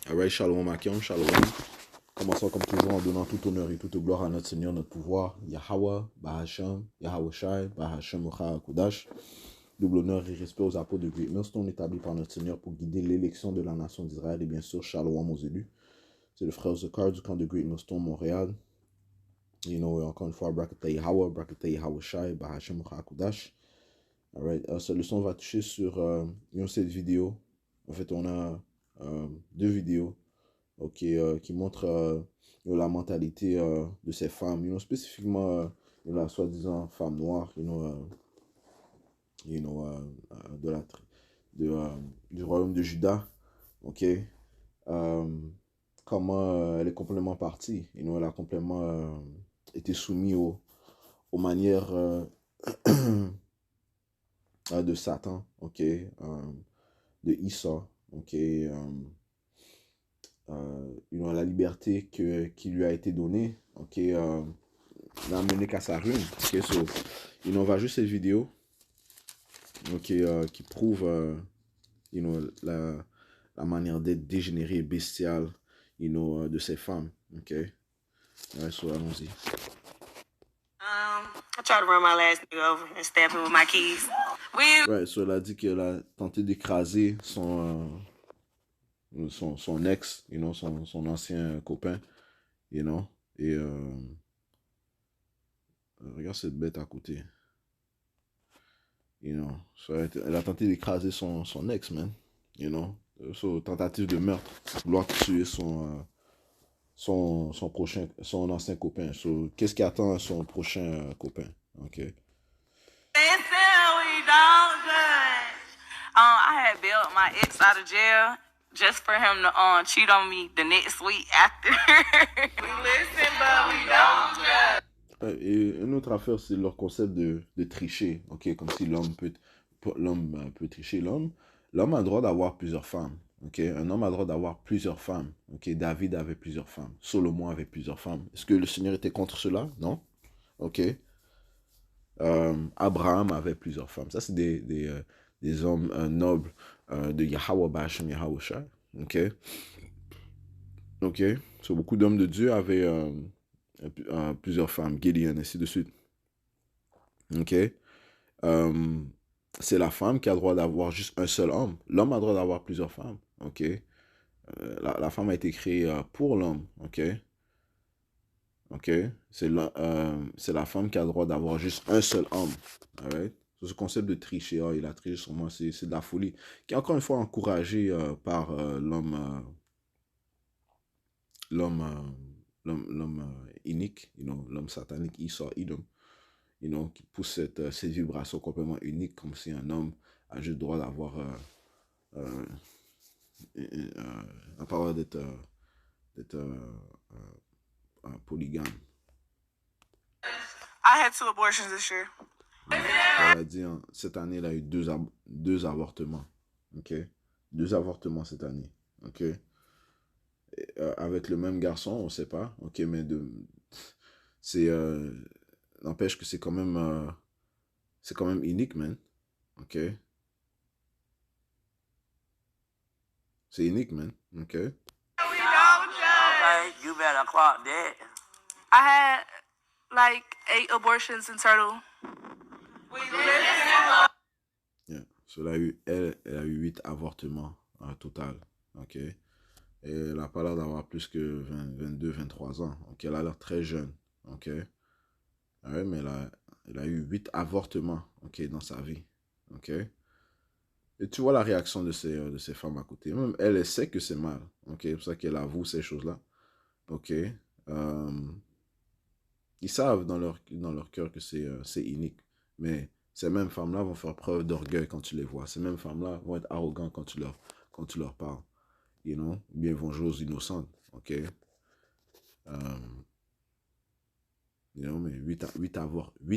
Alright, shalom Akim, shalom. Commençons comme toujours en donnant tout honneur et toute gloire à notre Seigneur, notre pouvoir, Yahweh, Bahasham, Yahweh Shai, Bahasham Ocha Kodash. Double honneur et respect aux apôtres de Great Millstone établis par notre Seigneur pour guider l'élection de la nation d'Israël et bien sûr shalom aux élus. C'est le frère Zakar du camp de Great Millstone Montréal. Encore une fois, Brakata Yahweh Shai, Bahasham Ocha Kodash. Alright, cette leçon va toucher sur cette vidéo. En fait, on a deux vidéos qui montrent la mentalité de ces femmes, spécifiquement la soi-disant femme noire, de du royaume de Juda, comment elle est complètement partie, elle a complètement été soumise aux manières de Satan, de Issa, la liberté qui lui a été donnée, n'a mené qu'à sa ruine. On va juste cette vidéo qui prouve la manière d'être dégénérée et bestiale de ces femmes. Allons-y. I tried to run my last nigga over and stab him with my keys. Elle a dit qu'elle a tenté d'écraser son ex, son ancien copain, et regarde cette bête à côté. Elle a tenté d'écraser son ex, man. Tentative de meurtre, vouloir tuer son ancien copain. Qu'est-ce qui attend son prochain copain? I had bailed my ex out of jail just for him to cheat on me the next week after. We listen, but we don't judge. Et une autre affaire, c'est leur concept de tricher, comme si l'homme peut tricher. L'homme a le droit d'avoir plusieurs femmes, un homme a le droit d'avoir plusieurs femmes, David avait plusieurs femmes, Salomon avait plusieurs femmes. Est-ce que le Seigneur était contre cela? Non. Abraham avait plusieurs femmes. Ça, c'est des hommes nobles de Yahweh Basham, Yahweh Shai. Beaucoup d'hommes de Dieu avaient plusieurs femmes, Gideon, ainsi de suite. C'est la femme qui a le droit d'avoir juste un seul homme. L'homme a le droit d'avoir plusieurs femmes. La femme a été créée pour l'homme. C'est la femme qui a le droit d'avoir juste un seul homme. Ce concept de tricher, il a triché sur moi, c'est de la folie. Qui est encore une fois encouragé par l'homme unique, l'homme satanique, Esau, Edom, qui pousse cette vibration complètement unique, comme si un homme a juste le droit d'avoir la parole d'être polygame. I had 2 abortions this year. Elle a dit, cette année, elle a eu deux avortements. 2 avortements cette année. Avec le même garçon, on ne sait pas. Mais n'empêche que c'est quand même unique, man. C'est unique, man. We don't judge. Okay, you better clock that. I had like 8 abortions in total. We listen. Yeah. Elle a eu 8 avortements en total. Et elle n'a pas l'air d'avoir plus que 22, 23 ans. Elle a l'air très jeune. Mais elle a eu 8 avortements dans sa vie. Et tu vois la réaction de ces femmes à côté. Même elle sait que c'est mal. C'est pour ça qu'elle avoue ces choses-là. Ils savent dans leur cœur que c'est unique. Mais ces mêmes femmes-là vont faire preuve d'orgueil quand tu les vois. Ces mêmes femmes-là vont être arrogantes quand tu leur parles. Bien vont jouer aux innocentes. Mais 8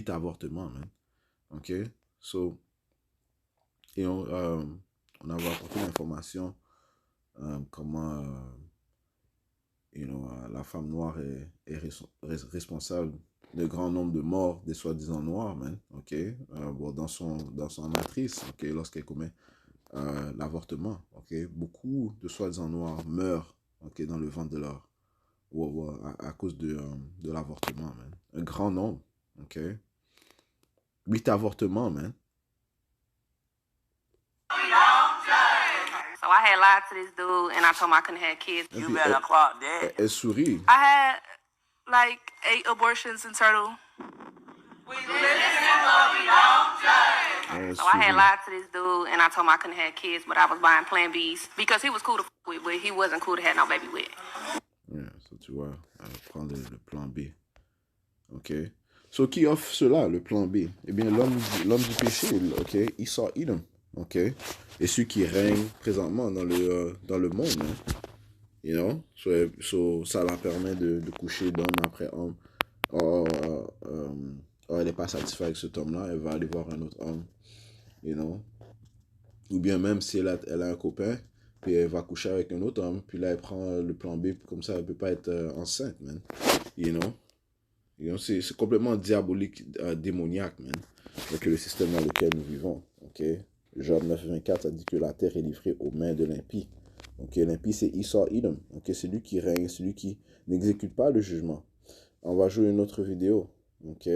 avortements, man. On avait apporté l'information comment la femme noire est responsable de grand nombre de morts des soi-disant noirs, man. Dans son matrice, lorsqu'elle commet l'avortement. Beaucoup de soi-disant noirs meurent ok, dans le ventre de leur... à cause de l'avortement, man. Un grand nombre, ok. 8 avortements, man. So I had lied to this dude and I told him I couldn't have kids. You better clock that. Elle sourit. I had like 8 abortions in total. We listen, but we don't judge. So I had lied to this dude and I told him I couldn't have kids, but I was buying Plan Bs because he was cool to f with, but he wasn't cool to have no baby with. Yeah, so tu vois, prendre le plan B. Ok. So qui offre cela, le plan B? Eh bien, l'homme du péché, ok, Esau Edom, ok, et celui qui règne présentement dans le monde, hein? You know, so ça la permet de coucher d'homme après homme. Elle n'est pas satisfaite avec cet homme-là, elle va aller voir un autre homme, you know. Ou bien même si elle a un copain, puis elle va coucher avec un autre homme, puis là elle prend le plan B, comme ça elle peut pas être enceinte, man. You know, c'est complètement diabolique, démoniaque, man, avec le système dans lequel nous vivons, ok. Job 9:24, ça dit que la terre est livrée aux mains de l'impie. Ok, l'impie c'est Esau Edom, ok, c'est lui qui règne, celui qui n'exécute pas le jugement. On va jouer une autre vidéo, ok.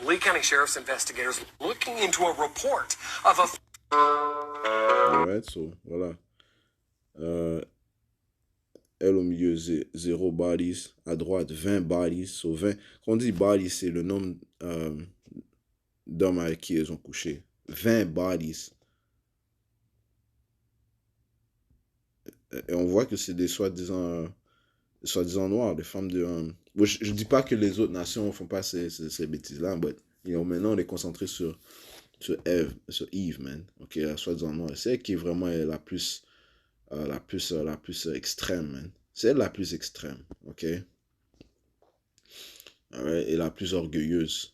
Lee County Sheriff's investigators looking into a report of a... Alright, so, voilà. Elle au milieu, 0 bodies. À droite, 20 bodies. So 20, quand on dit bodies, c'est le nombre d'hommes avec qui ils ont couché. 20 bodies. Et on voit que c'est des soi-disant noirs, des femmes de... je dis pas que les autres nations font pas ces bêtises-là, mais maintenant on est concentré sur Eve, man. Ok, la soi-disant noire. C'est elle qui est vraiment la plus extrême, man. C'est elle la plus extrême, ok? Alright, et la plus orgueilleuse,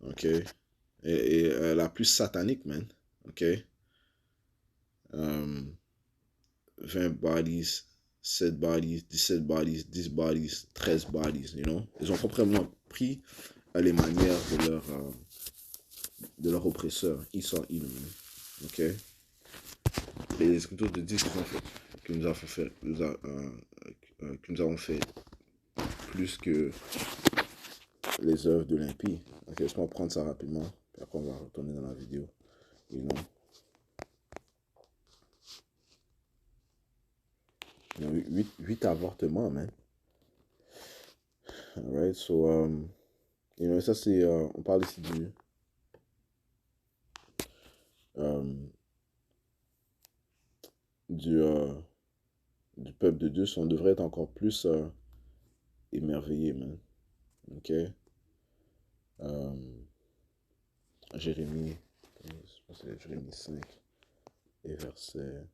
ok? Et la plus satanique, man, ok? 20 bodies, 7 bodies, 17 bodies, 10 bodies, 13 bodies, you know? Ils ont complètement pris les manières de leur oppresseur, Esau Edom, ok? Les Écritures te disent que nous avons fait plus que les œuvres de l'impie. Ok, laisse-moi prendre ça rapidement, puis après on va retourner dans la vidéo, you know? 8 avortements, man. Alright, so, you know, ça c'est, on parle ici du peuple de Dieu, on devrait être encore plus émerveillé, man. Ok? Jérémie, je pense que c'est Jérémie 5 et verset...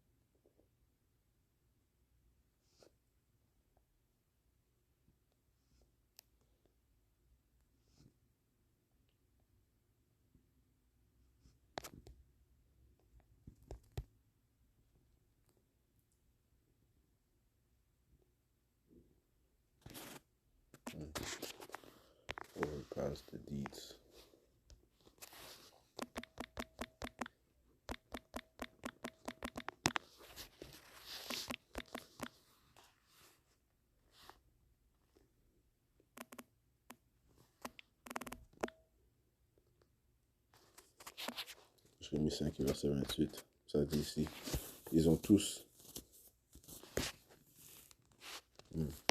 Overpass the deeds. Jérémie 5, verset 28. Ça dit ici. Ils ont tous...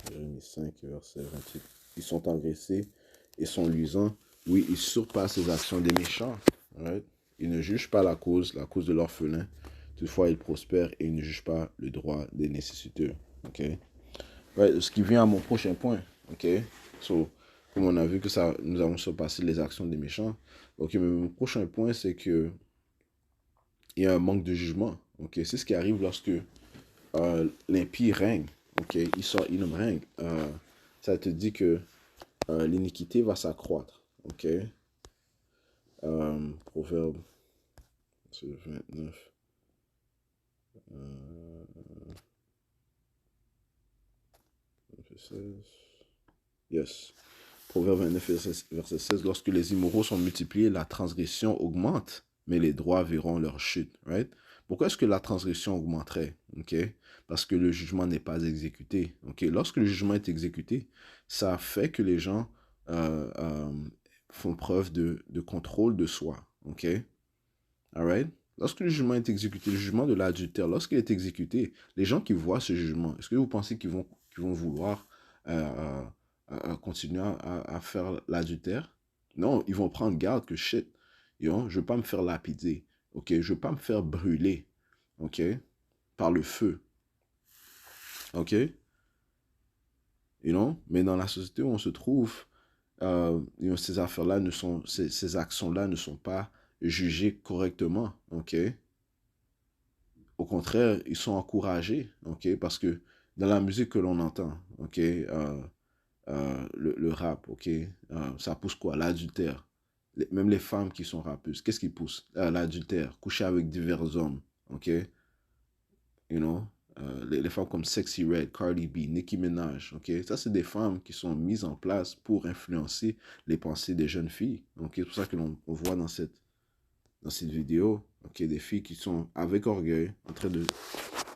Jérémie 5, verset 28. Ils sont engraissés et sont luisants. Oui, ils surpassent les actions des méchants. Right? Ils ne jugent pas la cause de l'orphelin. Toutefois, ils prospèrent et ils ne jugent pas le droit des nécessiteux. Okay? Right? Ce qui vient à mon prochain point. Okay? So, comme on a vu que nous avons surpassé les actions des méchants. Ok, mais mon prochain point, c'est que il y a un manque de jugement. Ok, c'est ce qui arrive lorsque l'impie règne. Ok, il règne. Ça te dit que l'iniquité va s'accroître. Ok. Proverbe 29. Yes. Proverbe 29, verset 16. Lorsque les immoraux sont multipliés, la transgression augmente, mais les droits verront leur chute. Right? Pourquoi est-ce que la transgression augmenterait? Ok? Parce que le jugement n'est pas exécuté. Ok? Lorsque le jugement est exécuté, ça fait que les gens euh, euh, font preuve de contrôle de soi. Ok? Alright? Lorsque le jugement est exécuté, le jugement de l'adultère, lorsqu'il est exécuté, les gens qui voient ce jugement, est-ce que vous pensez qu'ils vont vouloir continuer à faire l'adultère? Non, ils vont prendre garde que shit, you know, je ne veux pas me faire lapider, ok? Je ne veux pas me faire brûler, ok? Par le feu, ok? You know? Mais dans la société où on se trouve, you know, ces affaires-là ces actions-là ne sont pas jugées correctement, ok? Au contraire, ils sont encouragés, ok? Parce que dans la musique que l'on entend, ok? Le rap, ok? Ça pousse quoi? L'adultère. Même les femmes qui sont rappeuses, qu'est-ce qui pousse? L'adultère, coucher avec divers hommes, ok? You know? Les femmes comme Sexy Red, Cardi B, Nicki Minaj, ok? Ça, c'est des femmes qui sont mises en place pour influencer les pensées des jeunes filles, ok? C'est pour ça que l'on voit dans cette vidéo, ok, des filles qui sont avec orgueil en train de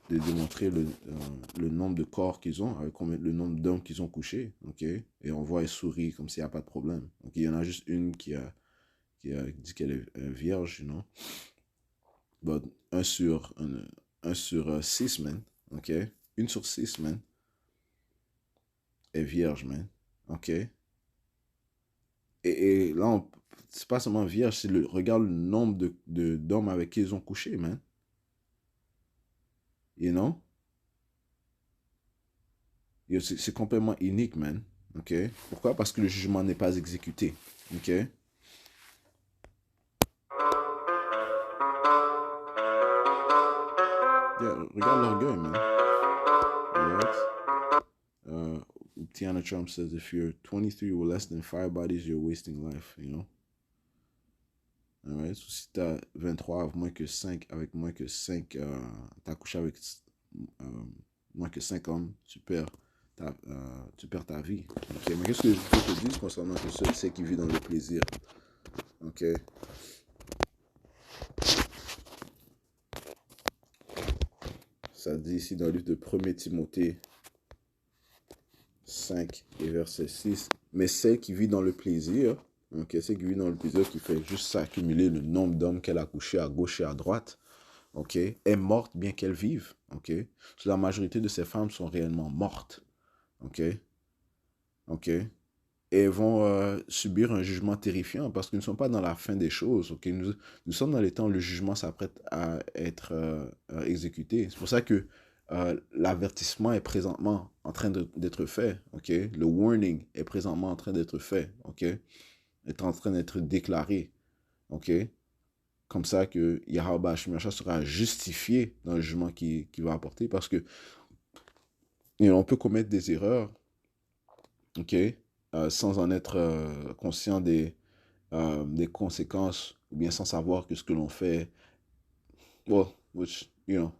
démontrer le nombre de corps qu'ils ont, avec le nombre d'hommes qu'ils ont couchés, ok, et on voit elles sourient comme s'il n'y a pas de problème. Donc il y en a juste une qui dit qu'elle est vierge, you know. But 1 sur 6, man, ok, 1 sur 6, man, est vierge, man, ok. Et là, c'est pas seulement vierge, regarde le nombre d'hommes avec qui ils ont couché, man. You know? C'est complètement unique, man. OK? Pourquoi? Parce que le jugement n'est pas exécuté. OK? Yeah, regarde l'orgueil, man. Alright? Tiana Trump says if you're 23 or less than 5 bodies, you're wasting life, you know? Alright? So, si t'as 23 avec moins que 5, t'as couché avec moins que 5 hommes, tu perds ta vie. Okay? Mais qu'est-ce que je peux te dire concernant que seul c'est qui vit dans le plaisir? Ok? Ça dit ici dans le livre de 1er Timothée 5 et verset 6. Mais celle qui vit dans le plaisir, ok, celle qui vit dans le plaisir, qui fait juste s'accumuler le nombre d'hommes qu'elle a couché à gauche et à droite, ok, est morte bien qu'elle vive. Ok? La majorité de ces femmes sont réellement mortes. Ok? Ok? Et vont subir un jugement terrifiant parce qu'ils ne sont pas dans la fin des choses. Okay? Nous sommes dans les temps où le jugement s'apprête à être exécuté. C'est pour ça que l'avertissement est présentement en train d'être fait. Okay? Le warning est présentement en train d'être fait. Okay? Est en train d'être déclaré. Okay? Comme ça que Yahweh Shemiyasha sera justifié dans le jugement qu'il va apporter parce que on peut commettre des erreurs. OK? Sans en être conscient des conséquences, ou bien sans savoir que ce que l'on fait, well, which, you know,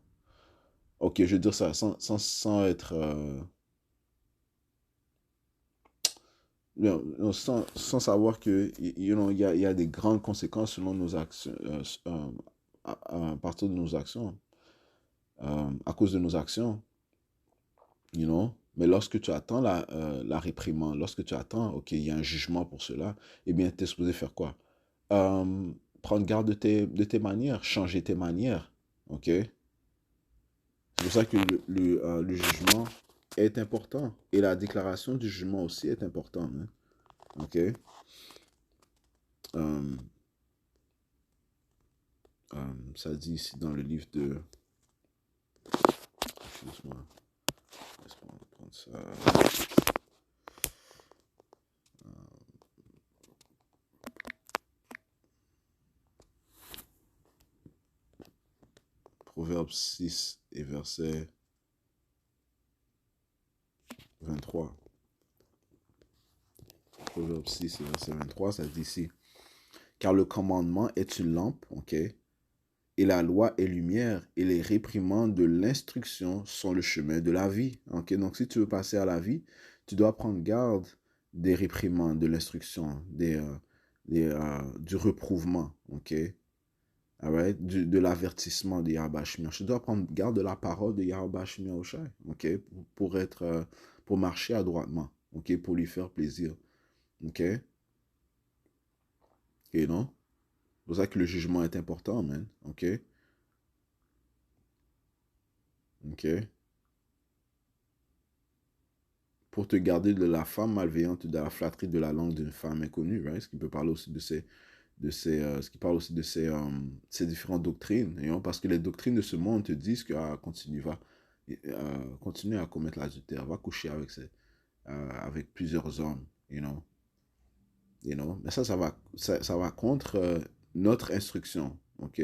ok, je veux dire ça, sans être, sans savoir que, you know, il y a des grandes conséquences selon nos actions, à partir de nos actions, à cause de nos actions, you know. Mais lorsque tu attends la réprimande, lorsque tu attends, ok, il y a un jugement pour cela, eh bien, tu es supposé faire quoi? Prendre garde de tes manières, changer tes manières, ok? C'est pour ça que le jugement est important. Et la déclaration du jugement aussi est importante, hein? Ok? Ça dit ici dans le livre de... Excuse-moi. Laisse-moi prendre ça. Proverbe 6 et verset 23. Proverbe 6 et verset 23, ça dit ici. Car le commandement est une lampe, ok? Et la loi est lumière, et les réprimandes de l'instruction sont le chemin de la vie. Ok? Donc, si tu veux passer à la vie, tu dois prendre garde des réprimandes, de l'instruction, du reprouvement. Ok? Alright, de l'avertissement de Yahweh Shemiah. Je dois prendre garde de la parole de Yahweh Shemiah Oshai, ok, pour marcher adroitement, ok, pour lui faire plaisir, ok, et non, c'est pour ça que le jugement est important, man, ok, ok, pour te garder de la femme malveillante, de la flatterie de la langue d'une femme inconnue, right, ce qui peut parler aussi ce qui parle aussi de ces différentes doctrines, you know, parce que les doctrines de ce monde te disent que continue à commettre l'adultère, va coucher avec plusieurs hommes, you know. Mais ça va contre notre instruction, ok,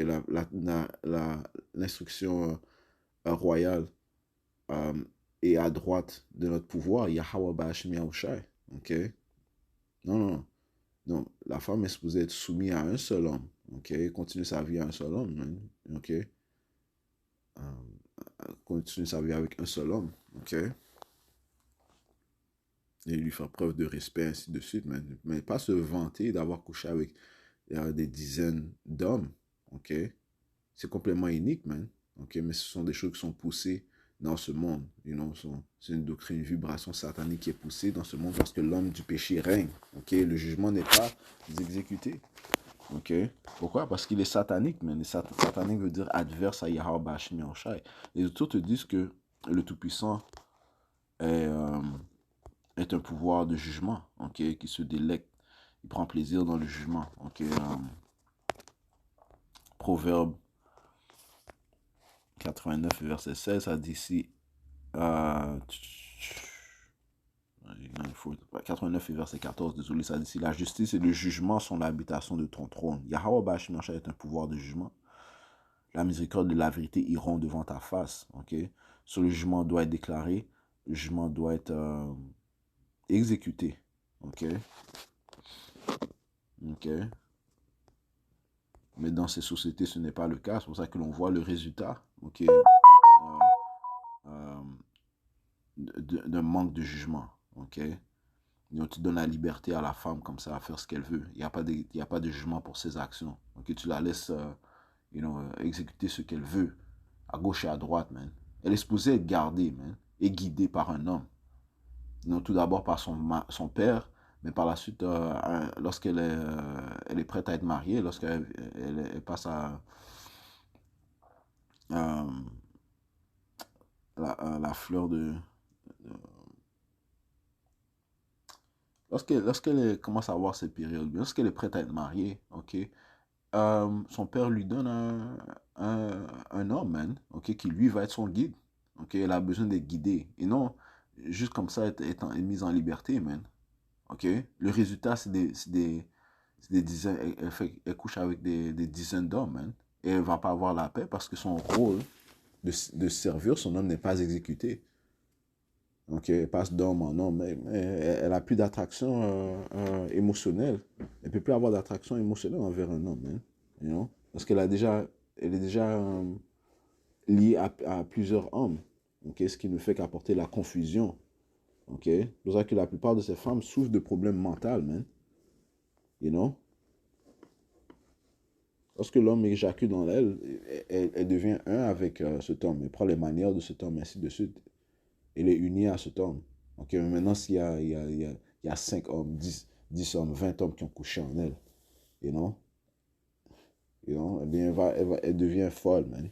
l'instruction royale et à droite de notre pouvoir, Yahweh Ba'ashim Yahushai, ok. Non, la femme est supposée être soumise à un seul homme, ok, continuer sa vie à un seul homme, man. Ok, continuer sa vie avec un seul homme, ok, et lui faire preuve de respect, ainsi de suite, mais pas se vanter d'avoir couché avec des dizaines d'hommes, ok, c'est complètement unique, man, ok, mais ce sont des choses qui sont poussées dans ce monde, c'est une doctrine, une vibration satanique qui est poussée dans ce monde parce que l'homme du péché règne, ok, le jugement n'est pas exécuté. Ok. Pourquoi? Parce qu'il est satanique, mais satanique veut dire adverse à Yahweh Ba'ashim Yahushai. Les autres te disent que le Tout-Puissant est un pouvoir de jugement, ok, qui se délecte. Il prend plaisir dans le jugement. Ok. Proverbe 89, verset 16, ça dit ici. 89 verset 14, désolé, ça dit ici, la justice et le jugement sont l'habitation de ton trône. Yahweh Ba'ashim Yahushai est un pouvoir de jugement. La miséricorde et la vérité iront devant ta face. Ok. Sur le jugement doit être déclaré, le jugement doit être exécuté. Ok. Ok. Mais dans ces sociétés, ce n'est pas le cas. C'est pour ça que l'on voit le résultat. Ok. D'un manque de jugement. Ok. Donc, tu donnes la liberté à la femme comme ça à faire ce qu'elle veut. Il n'y a pas de jugement pour ses actions. Ok. Tu la laisses exécuter ce qu'elle veut à gauche et à droite, man. Elle est supposée être gardée, man, et guidée par un homme. Non, tout d'abord par son père, mais par la suite, lorsqu'elle elle est prête à être mariée, lorsqu'elle elle passe à la fleur de... Lorsqu'elle commence à avoir cette période, lorsqu'elle est prête à être mariée, ok, son père lui donne un homme, man, ok, qui lui va être son guide. Ok, elle a besoin d'être guidée. Et non, juste comme ça, être mise en liberté, man. Ok, le résultat, c'est des dizaines, elle couche avec des dizaines d'hommes, man. Et elle va pas avoir la paix parce que son rôle de servir son homme n'est pas exécuté. Donc, elle passe d'homme en homme, mais elle a plus d'attraction émotionnelle. Elle peut plus avoir d'attraction émotionnelle envers un homme, man. You know? Parce elle est déjà liée à plusieurs hommes. Okay? Ce qui ne fait qu'apporter la confusion. Ok? C'est pour ça que la plupart de ces femmes souffrent de problèmes mentaux, man. You know? Lorsque l'homme éjacule dans elle devient un avec cet homme. Elle prend les manières de cet homme, ainsi de suite. Elle est unie à cet homme. Ok? Mais maintenant, s'il y a 5 hommes, 10 hommes, 20 hommes qui ont couché en elle, you know? Eh bien, elle devient folle, man.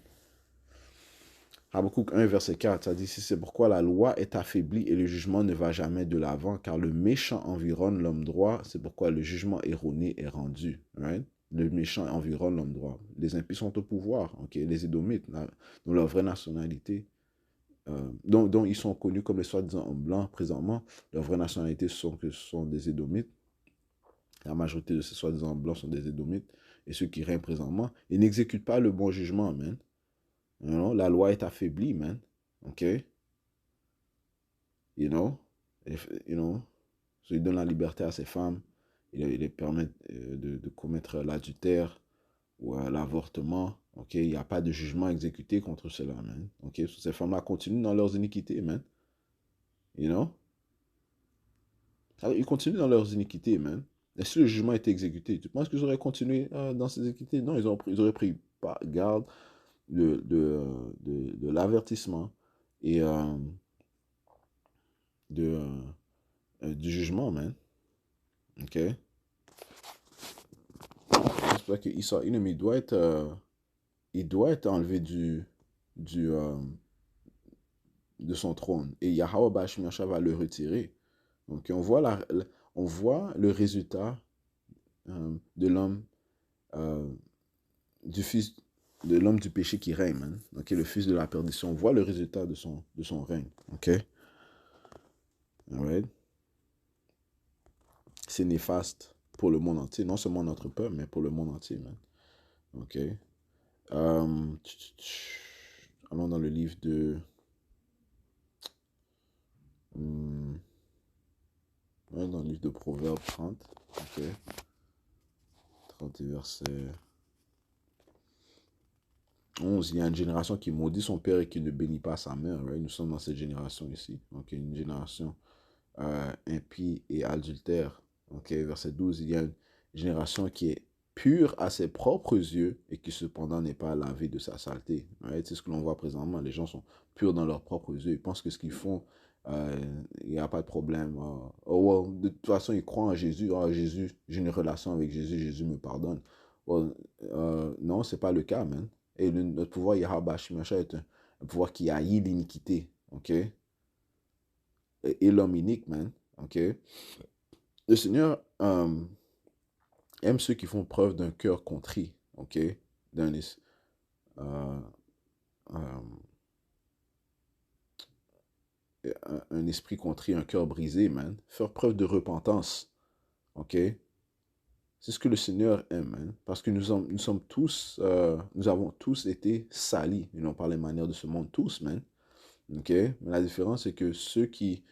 Habakkuk 1, verset 4, ça dit, c'est pourquoi la loi est affaiblie et le jugement ne va jamais de l'avant, car le méchant environne l'homme droit, c'est pourquoi le jugement erroné est rendu. Right? Le méchant environne l'homme droit. Les impies sont au pouvoir, okay? Les Édomites, dont leur vraie nationalité, dont ils sont connus comme les soi-disant hommes blancs présentement, leur vraie nationalité ce sont des Édomites. La majorité de ces soi-disant blancs sont des Édomites, et ceux qui règnent présentement, ils n'exécutent pas le bon jugement, man. You know, la loi est affaiblie, man. OK? You know? So, il donne la liberté à ces femmes. Il les permet de commettre l'adultère ou l'avortement. OK? Il n'y a pas de jugement exécuté contre cela, man. OK? So, ces femmes-là continuent dans leurs iniquités, man. You know? Alors, ils continuent dans leurs iniquités, man. Et si le jugement était exécuté, tu penses qu'ils auraient continué dans ces iniquités? Non, ils auraient pris garde de l'avertissement et du jugement, man. Ok? C'est pour ça que Isa Inouye il doit être enlevé de son trône. Et Yahweh Bashim Yahshua va le retirer. Donc on voit le résultat de l'homme, du fils de l'homme du péché qui règne, man. Ok, le fils de la perdition. On voit le résultat de son règne. Ok? Alright? C'est néfaste pour le monde entier. Non seulement notre peuple, mais pour le monde entier, man. Ok? Allons dans le livre de... dans le livre de Proverbes 30. Ok? 30 verset 11. Il y a une génération qui maudit son père et qui ne bénit pas sa mère. Right? Nous sommes dans cette génération ici. Ok? Une génération impie et adultère. Ok? Verset 12. Il y a une génération qui est pure à ses propres yeux et qui cependant n'est pas lavée de sa saleté. Right? C'est ce que l'on voit présentement. Les gens sont purs dans leurs propres yeux. Ils pensent que ce qu'ils font, il n'y a pas de problème. De toute façon, ils croient en Jésus. Jésus, j'ai une relation avec Jésus, Jésus me pardonne. Non, ce n'est pas le cas, man. Et notre pouvoir, Yahweh Bashim Yahshua, est un pouvoir qui haït l'iniquité. Ok? Et l'homme unique, man. Ok? Le Seigneur aime ceux qui font preuve d'un cœur contrit. Ok? Un esprit contrit, un cœur brisé, man. Faire preuve de repentance. Ok? C'est ce que le Seigneur aime, man. Parce que nous sommes tous, nous avons tous été salis, et non par les manières de ce monde, tous, man. Ok? Mais la différence, c'est que ceux qui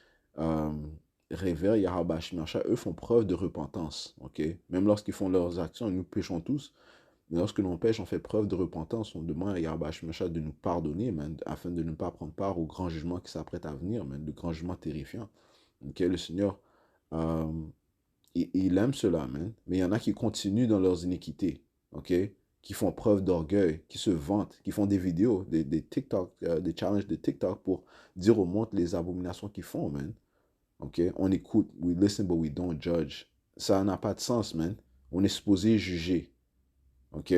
révèrent Yahweh Bashim Yahshua, eux font preuve de repentance. Ok? Même lorsqu'ils font leurs actions, nous péchons tous. Mais lorsque l'on pêche, on fait preuve de repentance. On demande à Yahweh Bashim Yahshua de nous pardonner, man, afin de ne pas prendre part au grand jugement qui s'apprête à venir, man, le grand jugement terrifiant. Ok? Le Seigneur, il aime cela, man. Mais il y en a qui continuent dans leurs iniquités. Ok? Qui font preuve d'orgueil, qui se vantent, qui font des vidéos, des TikTok, des challenges de TikTok pour dire au monde les abominations qu'ils font, man. Ok? On écoute, we listen but we don't judge. Ça n'a pas de sens, man. On est supposé juger. Ok?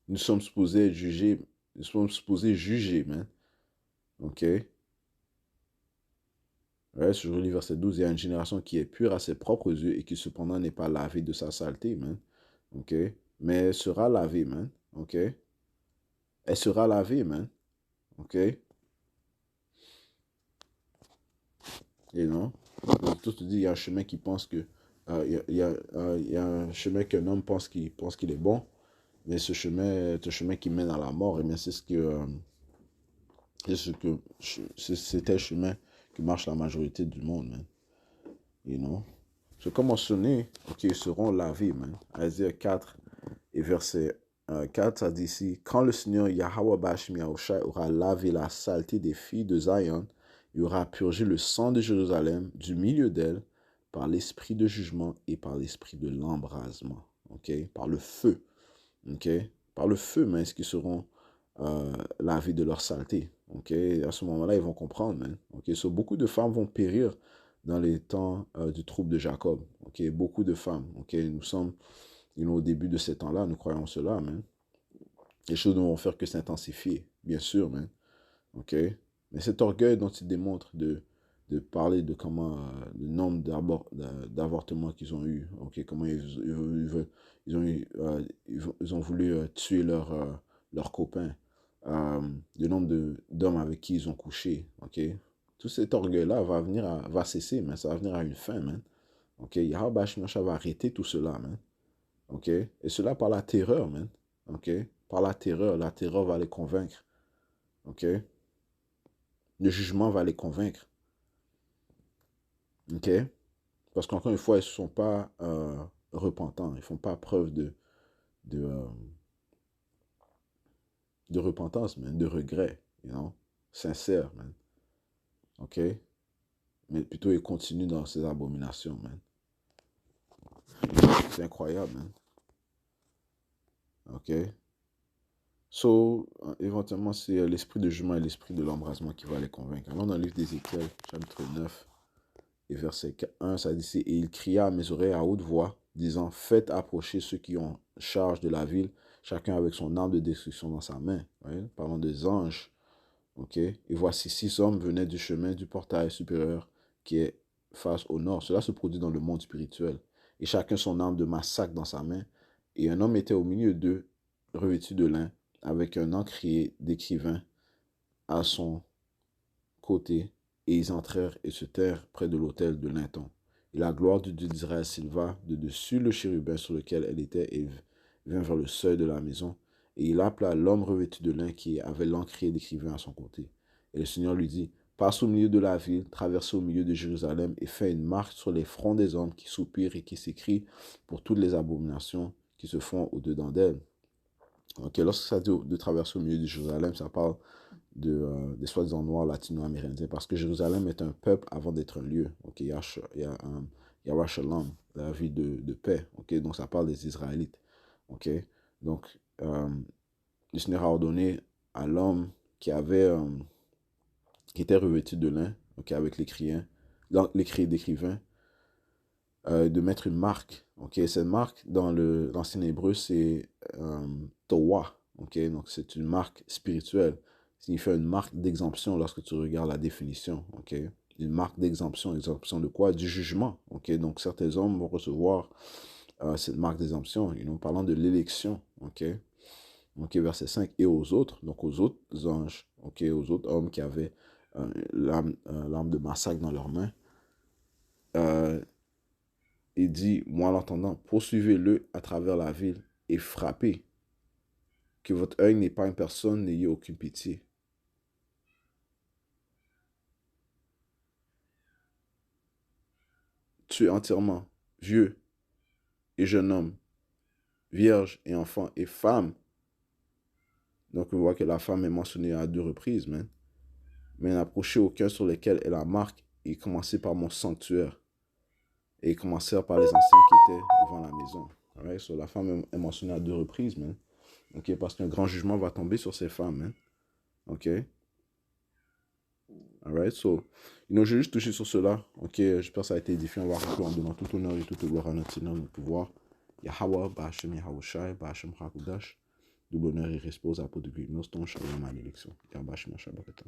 Nous sommes supposés juger. Nous sommes supposés juger, man. Ok? Ouais, sur le verset 12, il y a une génération qui est pure à ses propres yeux et qui cependant n'est pas lavée de sa saleté, man. Ok? Mais elle sera lavée, man. Ok? Elle sera lavée, man. Ok? Et non? Donc, tout te dit, il y a un chemin qui pense que... il y a un chemin qu'un homme pense qu'il est bon, mais ce chemin est un chemin qui mène à la mort. Et bien, c'est un chemin qui marche la majorité du monde, man. You know? C'est comme mentionné, ok, ils seront lavés, man. Isaïe 4 et verset 4, ça dit ici, quand le Seigneur Yahweh Bashim Yahshua aura lavé la saleté des filles de Zion, il aura purgé le sang de Jérusalem du milieu d'elle par l'esprit de jugement et par l'esprit de l'embrasement. Ok? Par le feu. Ok? Par le feu, mais est-ce qu'ils seront lavés de leur saleté? Ok? À ce moment-là, ils vont comprendre, man. Ok? So, beaucoup de femmes vont périr dans les temps du trouble de Jacob. Ok? Beaucoup de femmes. Ok? Nous sommes au début de ces temps-là, nous croyons cela, man. Les choses ne vont faire que s'intensifier, bien sûr, man. Ok? Mais cet orgueil dont ils démontrent de parler de comment, le nombre d'avortements qu'ils ont eu, ok? Comment ils ont voulu tuer leurs copains, le nombre d'hommes avec qui ils ont couché, ok? Tout cet orgueil-là va cesser, mais ça va venir à une fin, man. Ok? Yahweh Bashim Yahshua va arrêter tout cela, man. Ok? Et cela par la terreur, man. Ok? Par la terreur va les convaincre. Ok? Le jugement va les convaincre. Ok? Parce qu'encore une fois, ils ne sont pas repentants. Ils ne font pas preuve de repentance, man, de regret, you know? Sincère, man. Ok? Mais plutôt, ils continuent dans ces abominations, man. C'est incroyable, man. Ok? So, éventuellement, c'est l'esprit de jugement et l'esprit de l'embrasement qui va les convaincre. Alors, dans le livre d'Ézéchiel, chapitre 9, et verset 1, ça dit, et il cria à mes oreilles à haute voix, disant, faites approcher ceux qui ont charge de la ville, chacun avec son arme de destruction dans sa main. Ouais? Parlant des anges. Ok? Et voici 6 hommes venaient du chemin du portail supérieur qui est face au nord. Cela se produit dans le monde spirituel. Et chacun son arme de massacre dans sa main. Et un homme était au milieu d'eux, revêtu de lin, avec un encrier d'écrivain à son côté, et ils entrèrent et se tinrent près de l'autel de Linton. Et la gloire du Dieu d'Israël s'éleva de dessus le chérubin sur lequel elle était et vint vers le seuil de la maison. Et il appela l'homme revêtu de lin qui avait l'encrier d'écrivain à son côté. Et le Seigneur lui dit, passe au milieu de la ville, traverse au milieu de Jérusalem et fais une marque sur les fronts des hommes qui soupirent et qui s'écrient pour toutes les abominations qui se font au-dedans d'elle. Ok, lorsque ça dit de traverser au milieu de Jérusalem, ça parle des soi-disant noirs latino-amérindiens, parce que Jérusalem est un peuple avant d'être un lieu. Ok, il y a Yerushalayim, la ville de paix. Ok, donc ça parle des Israélites. Ok, donc le Seigneur a ordonné à l'homme qui était revêtu de lin, ok, avec l'écrit d'écrivain, de mettre une marque. Ok, cette marque dans l'ancien hébreu c'est Towa. Ok, donc c'est une marque spirituelle. Signifie une marque d'exemption lorsque tu regardes la définition. Ok, une marque d'exemption. Exemption de quoi? Du jugement. Ok, donc certains hommes vont recevoir cette marque d'exemption. Nous parlant de l'élection. Ok, ok, verset 5. Et aux autres, donc aux autres anges, ok, aux autres hommes qui avaient l'arme de massacre dans leurs mains. Il dit, moi l'entendant, poursuivez-le à travers la ville et frappez. Que votre œil n'épargne personne, n'ayez aucune pitié. Tuez entièrement, vieux et jeune homme, vierge et enfant et femme. Donc on voit que la femme est mentionnée à 2 reprises, man. Mais n'approchez aucun sur lesquels est la marque et commencez par mon sanctuaire. Et ils commencèrent par les anciens qui étaient devant la maison. Right? So, la femme est mentionnée à 2 reprises, man. Ok, parce qu'un grand jugement va tomber sur ces femmes, man. Ok. Alright, so, je vais juste toucher sur cela. Ok, j'espère que ça a été édifiant. On va conclure en donnant tout honneur et toute gloire à notre Seigneur, notre pouvoir. Yahweh, Ba'ashem Yahawashi, Ba'ashem Hakudash. Double honneur et respect aux apôtres de Millstone, Shalom à l'élection. Yahweh, Ba'ashem Shabbat.